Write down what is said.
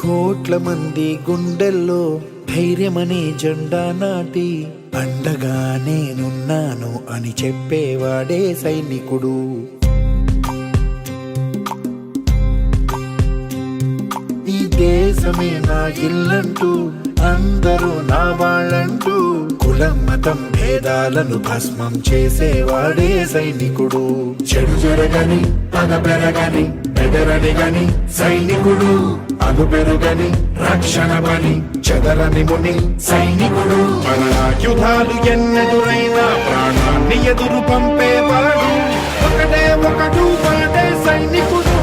కోట్ల మంది గుండెల్లో ధైర్యమనే జెండా నాటి అండగా నేనున్నాను అని చెప్పేవాడే సైనికుడు. ఈ దేశమే నా ఇల్లంటూ అందరూ నా వాళ్ళంటూ కులం మతం భేదాలను భస్మం చేసేవాడే సైనికుడు. చెడు జరగని పగ పెరగని బెదరని గని సైనికుడు, అగు పెరుగని రక్షణ బని చెదరని ముని సైనికుడు. మన ఆయుధాలు ఎన్నెదురైనా ప్రాణాన్ని ఎదురు పంపేవాడు ఒకటే ఒకడు వాడే సైనికుడు.